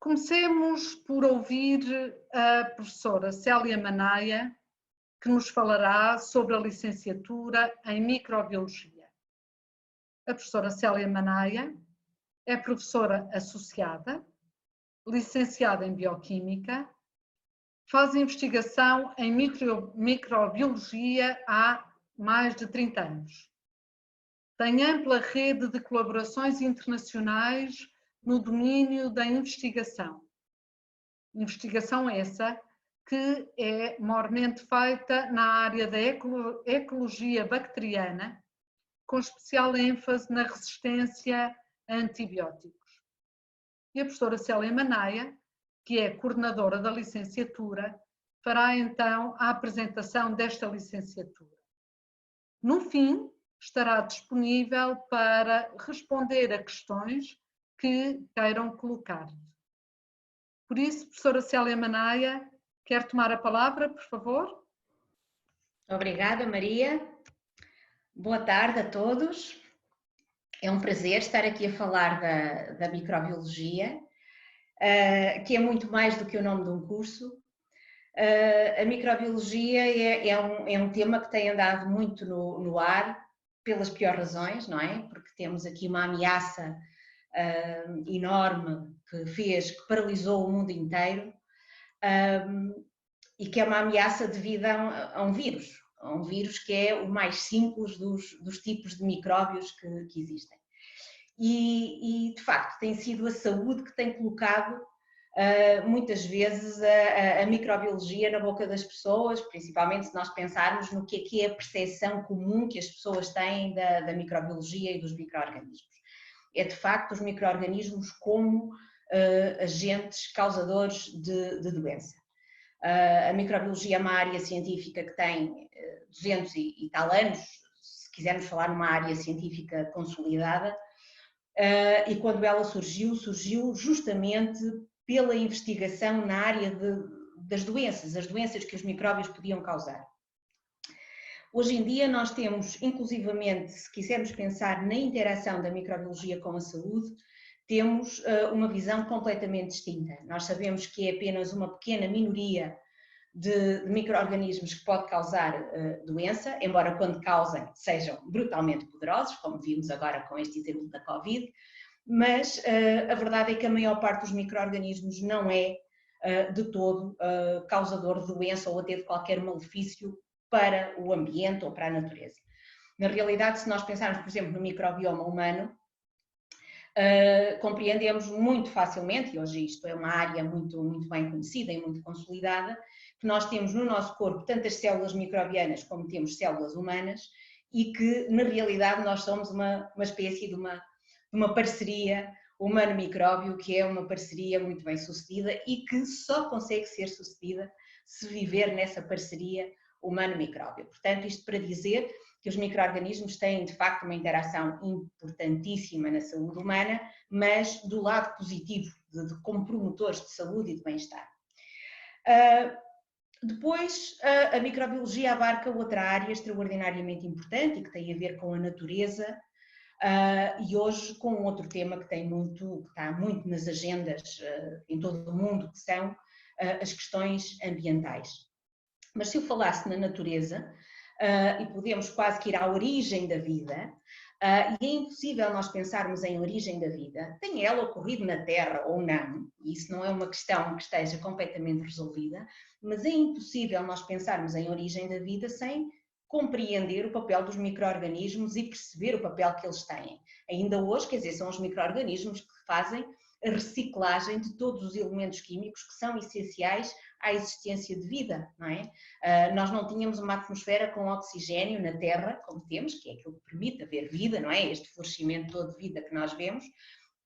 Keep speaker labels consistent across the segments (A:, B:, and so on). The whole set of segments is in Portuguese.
A: Comecemos por ouvir a professora Célia Manaia, que nos falará sobre a licenciatura em Microbiologia. A professora Célia Manaia é professora associada, licenciada em Bioquímica, faz investigação em microbiologia há mais de 30 anos. Tem ampla rede de colaborações internacionais no domínio da investigação. Investigação essa que é maiormente feita na área da ecologia bacteriana, com especial ênfase na resistência a antibióticos. E a professora Célia Manaia, que é coordenadora da licenciatura, fará então a apresentação desta licenciatura. No fim, estará disponível para responder a questões que queiram colocar. Por isso, professora Célia Manaia, quer tomar a palavra, por favor?
B: Obrigada, Maria. Boa tarde a todos. É um prazer estar aqui a falar da microbiologia, que é muito mais do que o nome de um curso. A microbiologia é um tema que tem andado muito no ar, pelas piores razões, não é? Porque temos aqui uma ameaça enorme que paralisou o mundo inteiro e que é uma ameaça devido a um vírus que é o mais simples dos tipos de micróbios que existem. E de facto tem sido a saúde que tem colocado muitas vezes a microbiologia na boca das pessoas, principalmente se nós pensarmos no que é a percepção comum que as pessoas têm da microbiologia e dos micro-organismos. É de facto os micro-organismos como agentes causadores de doença. A microbiologia é uma área científica que tem 200 e tal anos, se quisermos falar numa área científica consolidada, e quando ela surgiu justamente pela investigação na área das doenças, as doenças que os micróbios podiam causar. Hoje em dia nós temos, inclusivamente, se quisermos pensar na interação da microbiologia com a saúde, temos uma visão completamente distinta. Nós sabemos que é apenas uma pequena minoria de micro-organismos que pode causar doença, embora quando causem sejam brutalmente poderosos, como vimos agora com este exemplo da Covid, mas a verdade é que a maior parte dos micro-organismos não é de todo causador de doença ou até de qualquer malefício para o ambiente ou para a natureza. Na realidade, se nós pensarmos, por exemplo, no microbioma humano, compreendemos muito facilmente, e hoje isto é uma área muito bem conhecida e muito consolidada, que nós temos no nosso corpo tantas células microbianas como temos células humanas e que na realidade nós somos uma espécie de uma parceria humano-micróbio, que é uma parceria muito bem sucedida e que só consegue ser sucedida se viver nessa parceria humano-micróbio. Portanto, isto para dizer que os micro-organismos têm de facto uma interação importantíssima na saúde humana, mas do lado positivo, como promotores de saúde e de bem-estar. Depois, a microbiologia abarca outra área extraordinariamente importante e que tem a ver com a natureza e hoje com outro tema que está muito nas agendas em todo o mundo, que são as questões ambientais. Mas se eu falasse na natureza, e podemos quase que ir à origem da vida, e é impossível nós pensarmos em origem da vida, tem ela ocorrido na Terra ou não, e isso não é uma questão que esteja completamente resolvida, mas é impossível nós pensarmos em origem da vida sem compreender o papel dos micro-organismos e perceber o papel que eles têm. Ainda hoje, quer dizer, são os micro-organismos que fazem a reciclagem de todos os elementos químicos que são essenciais à existência de vida, não é? Nós não tínhamos uma atmosfera com oxigênio na Terra, como temos, que é aquilo que permite haver vida, não é? Este florescimento todo de vida que nós vemos,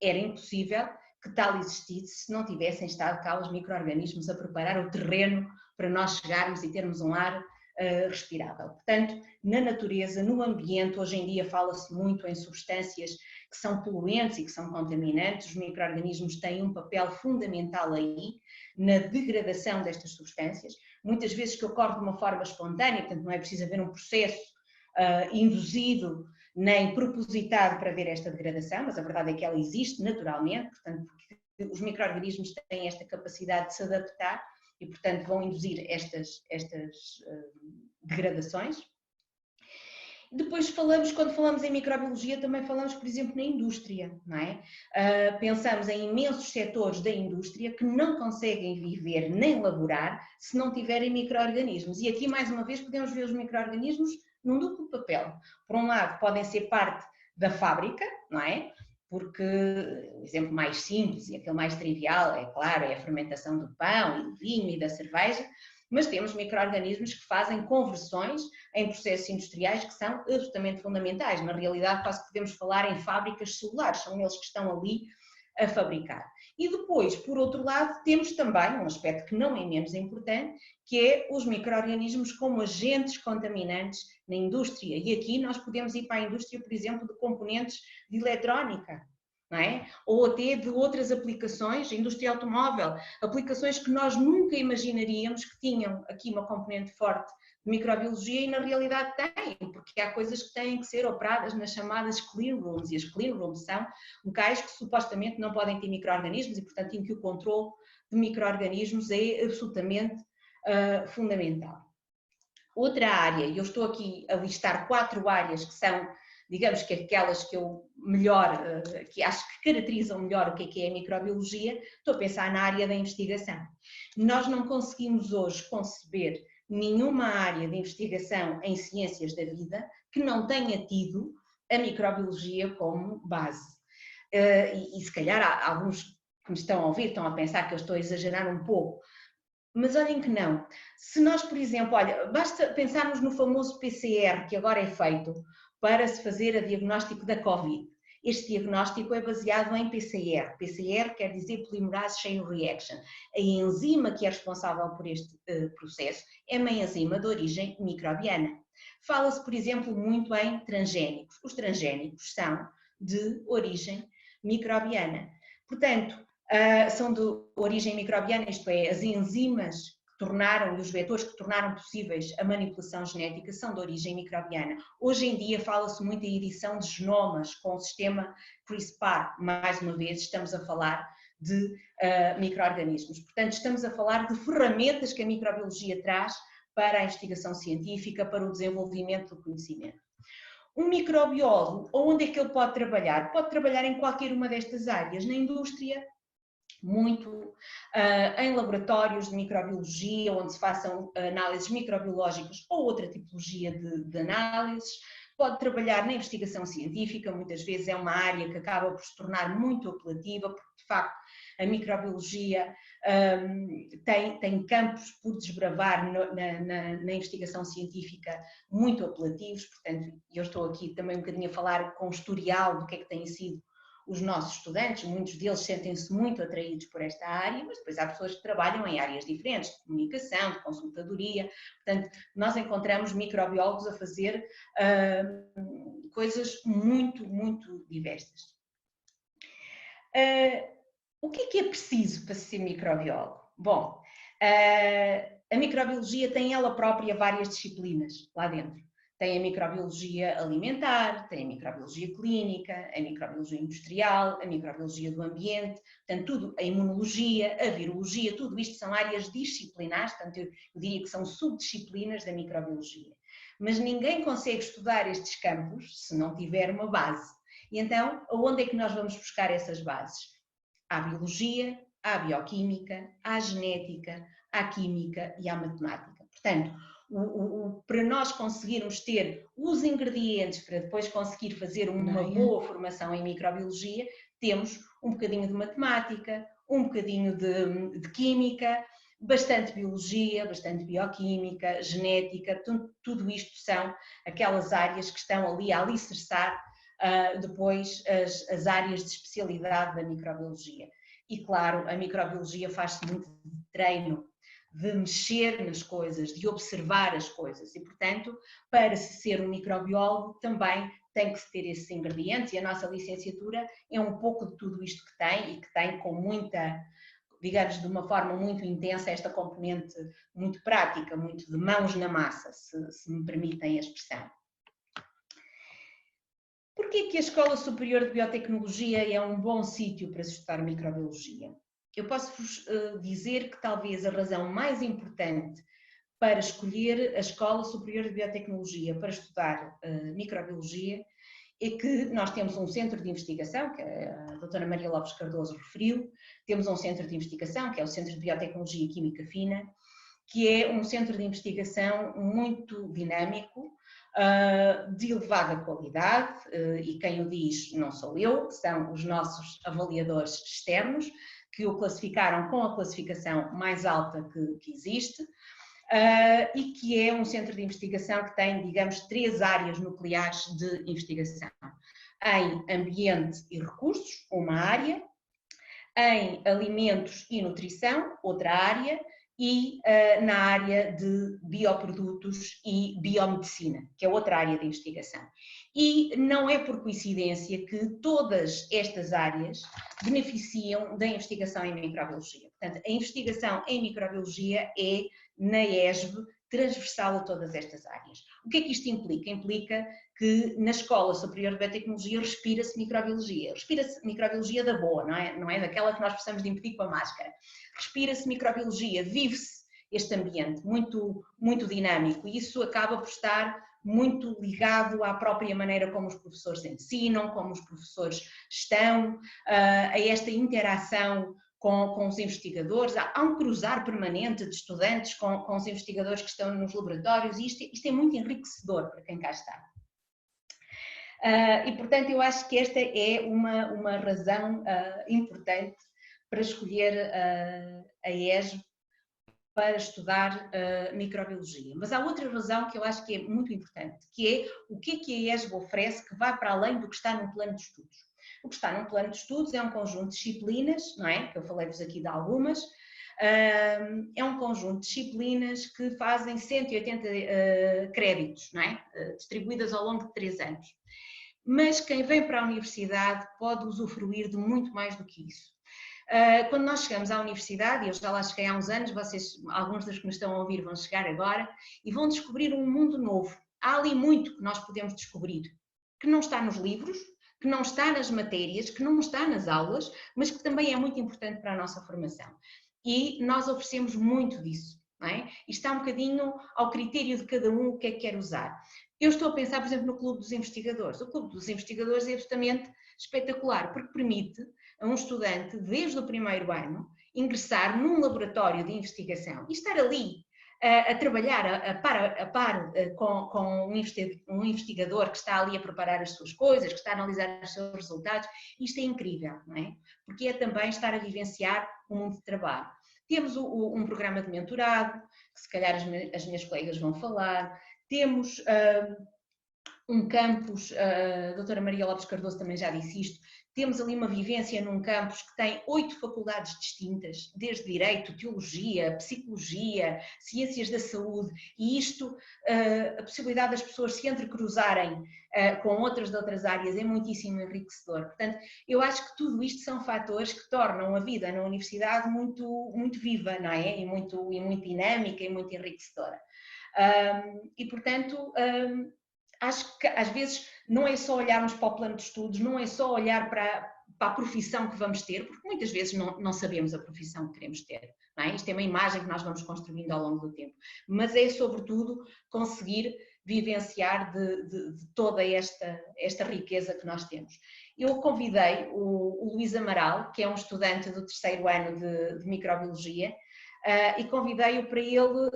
B: era impossível que tal existisse se não tivessem estado cá os micro-organismos a preparar o terreno para nós chegarmos e termos um ar respirável. Portanto, na natureza, no ambiente, hoje em dia fala-se muito em substâncias que são poluentes e que são contaminantes, os micro-organismos têm um papel fundamental aí na degradação destas substâncias, muitas vezes que ocorre de uma forma espontânea, portanto não é preciso haver um processo induzido nem propositado para ver esta degradação, mas a verdade é que ela existe naturalmente, portanto, porque os micro-organismos têm esta capacidade de se adaptar e, portanto, vão induzir estas degradações. Depois quando falamos em microbiologia, também falamos, por exemplo, na indústria, não é? Pensamos em imensos setores da indústria que não conseguem viver nem laborar se não tiverem micro-organismos. E aqui, mais uma vez, podemos ver os micro-organismos num duplo papel. Por um lado, podem ser parte da fábrica, não é? Porque o exemplo mais simples e aquele mais trivial, é claro, é a fermentação do pão e do vinho e da cerveja, mas temos micro-organismos que fazem conversões em processos industriais que são absolutamente fundamentais. Na realidade, quase que podemos falar em fábricas celulares, são eles que estão ali a fabricar. E depois, por outro lado, temos também um aspecto que não é menos importante, que é os micro-organismos como agentes contaminantes na indústria. E aqui nós podemos ir para a indústria, por exemplo, de componentes de eletrónica, não é? Ou até de outras aplicações, indústria automóvel, aplicações que nós nunca imaginaríamos que tinham aqui uma componente forte de microbiologia e na realidade têm, porque há coisas que têm que ser operadas nas chamadas clean rooms, e as clean rooms são locais que supostamente não podem ter micro-organismos e, portanto, em que o controle de micro-organismos é absolutamente fundamental. Outra área, e eu estou aqui a listar 4 áreas que são, digamos que aquelas que eu melhor, que acho que caracterizam melhor o que é a microbiologia, estou a pensar na área da investigação. Nós não conseguimos hoje conceber nenhuma área de investigação em ciências da vida que não tenha tido a microbiologia como base. E se calhar alguns que me estão a ouvir estão a pensar que eu estou a exagerar um pouco, mas olhem que não. Se nós, por exemplo, olha, basta pensarmos no famoso PCR que agora é feito para se fazer o diagnóstico da Covid. Este diagnóstico é baseado em PCR. PCR quer dizer Polymerase Chain Reaction. A enzima que é responsável por este processo é uma enzima de origem microbiana. Fala-se, por exemplo, muito em transgénicos. Os transgénicos são de origem microbiana. Portanto, são de origem microbiana, isto é, as enzimas que tornaram e os vetores que tornaram possíveis a manipulação genética são de origem microbiana. Hoje em dia fala-se muito em edição de genomas com o sistema CRISPR. Mais uma vez estamos a falar de micro-organismos. Portanto, estamos a falar de ferramentas que a microbiologia traz para a investigação científica, para o desenvolvimento do conhecimento. Um microbiólogo, onde é que ele pode trabalhar? Pode trabalhar em qualquer uma destas áreas, na indústria, muito em laboratórios de microbiologia, onde se façam análises microbiológicas ou outra tipologia de análises. Pode trabalhar na investigação científica, muitas vezes é uma área que acaba por se tornar muito apelativa, porque de facto a microbiologia tem campos por desbravar na investigação científica muito apelativos, portanto eu estou aqui também um bocadinho a falar com o historial do que é que têm sido os nossos estudantes, muitos deles sentem-se muito atraídos por esta área, mas depois há pessoas que trabalham em áreas diferentes, de comunicação, de consultadoria, portanto, nós encontramos microbiólogos a fazer coisas muito, muito diversas. O que é preciso para ser microbiólogo? Bom, a microbiologia tem ela própria várias disciplinas lá dentro. Tem a microbiologia alimentar, tem a microbiologia clínica, a microbiologia industrial, a microbiologia do ambiente, portanto, tudo, a imunologia, a virologia, tudo isto são áreas disciplinares, portanto, eu diria que são subdisciplinas da microbiologia. Mas ninguém consegue estudar estes campos se não tiver uma base. E então, aonde é que nós vamos buscar essas bases? Há biologia, há bioquímica, há genética, há química e há matemática. Portanto, para nós conseguirmos ter os ingredientes para depois conseguir fazer uma boa formação em microbiologia, temos um bocadinho de matemática, um bocadinho de química, bastante biologia, bastante bioquímica, genética, tudo isto são aquelas áreas que estão ali a alicerçar depois as áreas de especialidade da microbiologia. E claro, a microbiologia faz-se muito de treino, de mexer nas coisas, de observar as coisas e, portanto, para se ser um microbiólogo também tem que se ter esses ingredientes e a nossa licenciatura é um pouco de tudo isto que tem e que tem com muita, digamos, de uma forma muito intensa esta componente muito prática, muito de mãos na massa, se me permitem a expressão. Porquê que a Escola Superior de Biotecnologia é um bom sítio para se estudar microbiologia? Eu posso-vos dizer que talvez a razão mais importante para escolher a Escola Superior de Biotecnologia para estudar microbiologia é que nós temos um centro de investigação, que a doutora Maria Lopes Cardoso referiu, temos um centro de investigação, que é o Centro de Biotecnologia e Química Fina, que é um centro de investigação muito dinâmico, de elevada qualidade, e quem o diz não sou eu, são os nossos avaliadores externos, que o classificaram com a classificação mais alta que existe, e que é um centro de investigação que tem, digamos, 3 áreas nucleares de investigação. Em ambiente e recursos, uma área, em alimentos e nutrição, outra área, e na área de bioprodutos e biomedicina, que é outra área de investigação. E não é por coincidência que todas estas áreas beneficiam da investigação em microbiologia. Portanto, a investigação em microbiologia é, na ESB, transversal a todas estas áreas. O que é que isto implica? Implica que na Escola Superior de Biotecnologia respira-se microbiologia. Respira-se microbiologia da boa, não é daquela que nós precisamos de impedir com a máscara. Respira-se microbiologia, vive-se este ambiente muito, muito dinâmico e isso acaba por estar muito ligado à própria maneira como os professores ensinam, como os professores estão, a esta interação com os investigadores, há um cruzar permanente de estudantes com os investigadores que estão nos laboratórios e isto é muito enriquecedor para quem cá está. E portanto eu acho que esta é uma razão importante para escolher a ESB para estudar microbiologia. Mas há outra razão que eu acho que é muito importante, que é o que a ESB oferece que vai para além do que está no plano de estudos. O que está num plano de estudos é um conjunto de disciplinas, não é? Que eu falei-vos aqui de algumas. É um conjunto de disciplinas que fazem 180 créditos, não é? Distribuídas ao longo de 3 anos. Mas quem vem para a universidade pode usufruir de muito mais do que isso. Quando nós chegamos à universidade, e eu já lá cheguei há uns anos, vocês, alguns dos que me estão a ouvir vão chegar agora, e vão descobrir um mundo novo. Há ali muito que nós podemos descobrir, que não está nos livros, que não está nas matérias, que não está nas aulas, mas que também é muito importante para a nossa formação. E nós oferecemos muito disso, não é? E está um bocadinho ao critério de cada um o que é que quer usar. Eu estou a pensar, por exemplo, no Clube dos Investigadores. O Clube dos Investigadores é absolutamente espetacular, porque permite a um estudante, desde o primeiro ano, ingressar num laboratório de investigação e estar ali a trabalhar a par com um investigador que está ali a preparar as suas coisas, que está a analisar os seus resultados. Isto é incrível, não é? Porque é também estar a vivenciar o mundo de trabalho. Temos um programa de mentorado, que se calhar as minhas colegas vão falar. Temos um campus, a doutora Maria Lopes Cardoso também já disse isto, temos ali uma vivência num campus que tem 8 faculdades distintas, desde Direito, Teologia, Psicologia, Ciências da Saúde, e isto, a possibilidade das pessoas se entrecruzarem com outras de outras áreas é muitíssimo enriquecedor. Portanto, eu acho que tudo isto são fatores que tornam a vida na universidade muito, muito viva, não é? E muito dinâmica e muito enriquecedora. E portanto, acho que às vezes não é só olharmos para o plano de estudos, não é só olhar para a profissão que vamos ter, porque muitas vezes não sabemos a profissão que queremos ter, não é? Isto é uma imagem que nós vamos construindo ao longo do tempo, mas é sobretudo conseguir vivenciar de toda esta riqueza que nós temos. Eu convidei o Luís Amaral, que é um estudante do 3º ano de microbiologia, e convidei-o para ele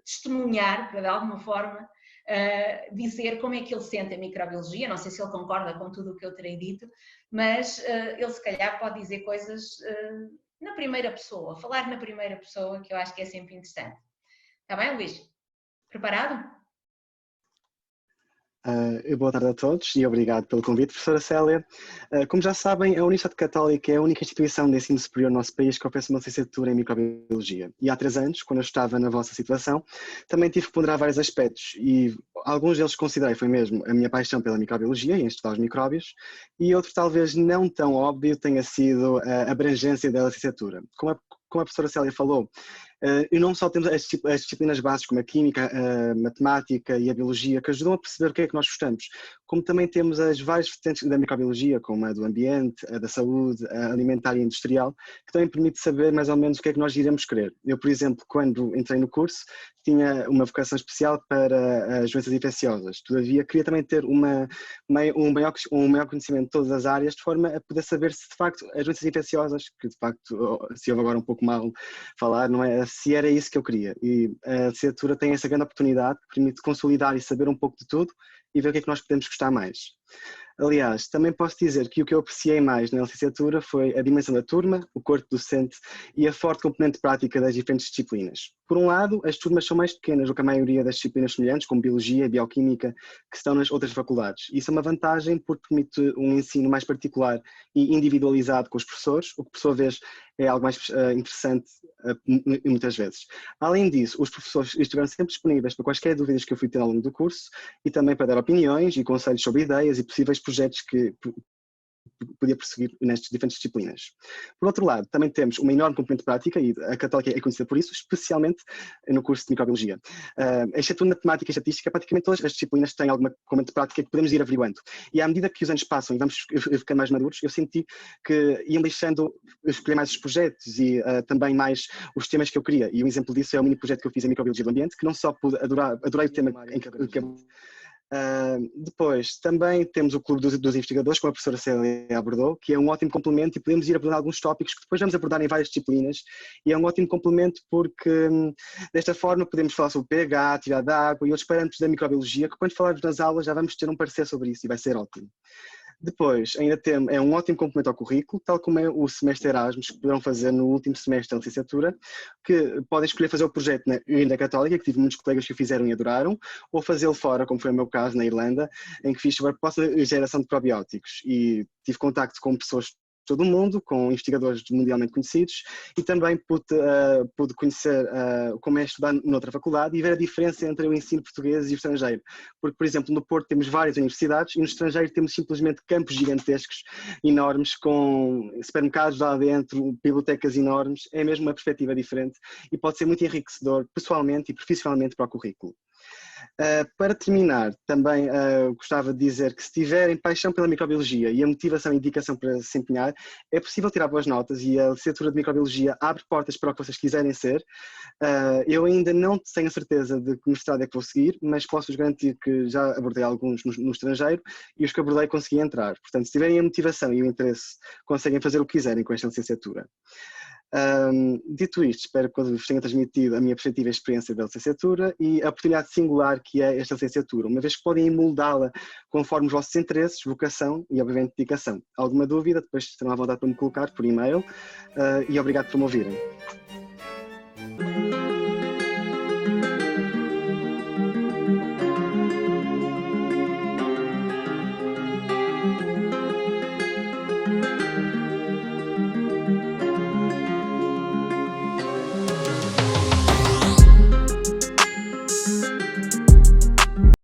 B: testemunhar, para de alguma forma, dizer como é que ele sente a microbiologia. Não sei se ele concorda com tudo o que eu terei dito, mas ele se calhar pode dizer coisas na primeira pessoa, falar na primeira pessoa, que eu acho que é sempre interessante. Está bem, Luís? Preparado?
C: Boa tarde a todos e obrigado pelo convite, professora Célia. Como já sabem, a Universidade Católica é a única instituição de ensino superior no nosso país que oferece uma licenciatura em microbiologia. E há 3 anos, quando eu estava na vossa situação, também tive que ponderar vários aspectos e alguns deles considerei foi mesmo a minha paixão pela microbiologia e em estudar os micróbios, e outro talvez não tão óbvio tenha sido a abrangência da licenciatura. Como a professora Célia falou, E não só temos as disciplinas básicas como a Química, a Matemática e a Biologia, que ajudam a perceber o que é que nós gostamos, como também temos as várias vertentes da microbiologia, como a do ambiente, a da saúde, a alimentar e industrial, que também permite saber mais ou menos o que é que nós iremos querer. Eu, por exemplo, quando entrei no curso, tinha uma vocação especial para as doenças infecciosas. Todavia, queria também ter um maior conhecimento de todas as áreas, de forma a poder saber se de facto as doenças infecciosas, que de facto se ouve agora um pouco mal falar, não é? Se era isso que eu queria. E a licenciatura tem essa grande oportunidade que permite consolidar e saber um pouco de tudo e ver o que é que nós podemos gostar mais. Aliás, também posso dizer que o que eu apreciei mais na licenciatura foi a dimensão da turma, o corpo docente e a forte componente prática das diferentes disciplinas. Por um lado, as turmas são mais pequenas do que a maioria das disciplinas semelhantes, como Biologia e Bioquímica, que estão nas outras faculdades. Isso é uma vantagem porque permite um ensino mais particular e individualizado com os professores, o que por sua vez é algo mais interessante muitas vezes. Além disso, os professores estiveram sempre disponíveis para quaisquer dúvidas que eu fui ter ao longo do curso e também para dar opiniões e conselhos sobre ideias e possíveis projetos que podia prosseguir nestas diferentes disciplinas. Por outro lado, também temos uma enorme componente prática, e a Católica é conhecida por isso, especialmente no curso de Microbiologia. Exceto na Matemática e Estatística, praticamente todas as disciplinas têm alguma componente prática que podemos ir averiguando. E à medida que os anos passam e vamos ficando mais maduros, eu senti que iam deixando escolher mais os projetos e também mais os temas que eu queria. E um exemplo disso é o mini projeto que eu fiz em Microbiologia do Ambiente, que não só adorei o tema em que depois, também temos o Clube dos Investigadores, como a professora Célia abordou, que é um ótimo complemento e podemos ir abordando alguns tópicos que depois vamos abordar em várias disciplinas e é um ótimo complemento porque desta forma podemos falar sobre pH, atividade da água e outros parâmetros da microbiologia que quando falarmos nas aulas já vamos ter um parecer sobre isso e vai ser ótimo. Depois, ainda é um ótimo complemento ao currículo, tal como é o semestre Erasmus, que poderão fazer no último semestre da licenciatura, que podem escolher fazer o projeto na Católica, que tive muitos colegas que o fizeram e adoraram, ou fazê-lo fora, como foi o meu caso na Irlanda, em que fiz sobre a proposta geração de probióticos e tive contacto com pessoas de todo o mundo, com investigadores mundialmente conhecidos e também pude conhecer como é estudar noutra faculdade e ver a diferença entre o ensino português e o estrangeiro. Porque, por exemplo, no Porto temos várias universidades e no estrangeiro temos simplesmente campos gigantescos, enormes, com supermercados lá dentro, bibliotecas enormes. É mesmo uma perspectiva diferente e pode ser muito enriquecedor pessoalmente e profissionalmente para o currículo. Para terminar, também gostava de dizer que se tiverem paixão pela microbiologia e a motivação e dedicação para se empenhar, é possível tirar boas notas e a licenciatura de microbiologia abre portas para o que vocês quiserem ser. Eu ainda não tenho a certeza de que mestrado é que vou seguir, mas posso-vos garantir que já abordei alguns no estrangeiro e os que abordei consegui entrar. Portanto, se tiverem a motivação e o interesse, conseguem fazer o que quiserem com esta licenciatura. Dito isto, espero que vos tenha transmitido a minha perspectiva e experiência da licenciatura e a oportunidade singular que é esta licenciatura, uma vez que podem moldá-la conforme os vossos interesses, vocação e, obviamente, dedicação. Alguma dúvida, depois terão à vontade para me colocar por e-mail e obrigado por me ouvirem.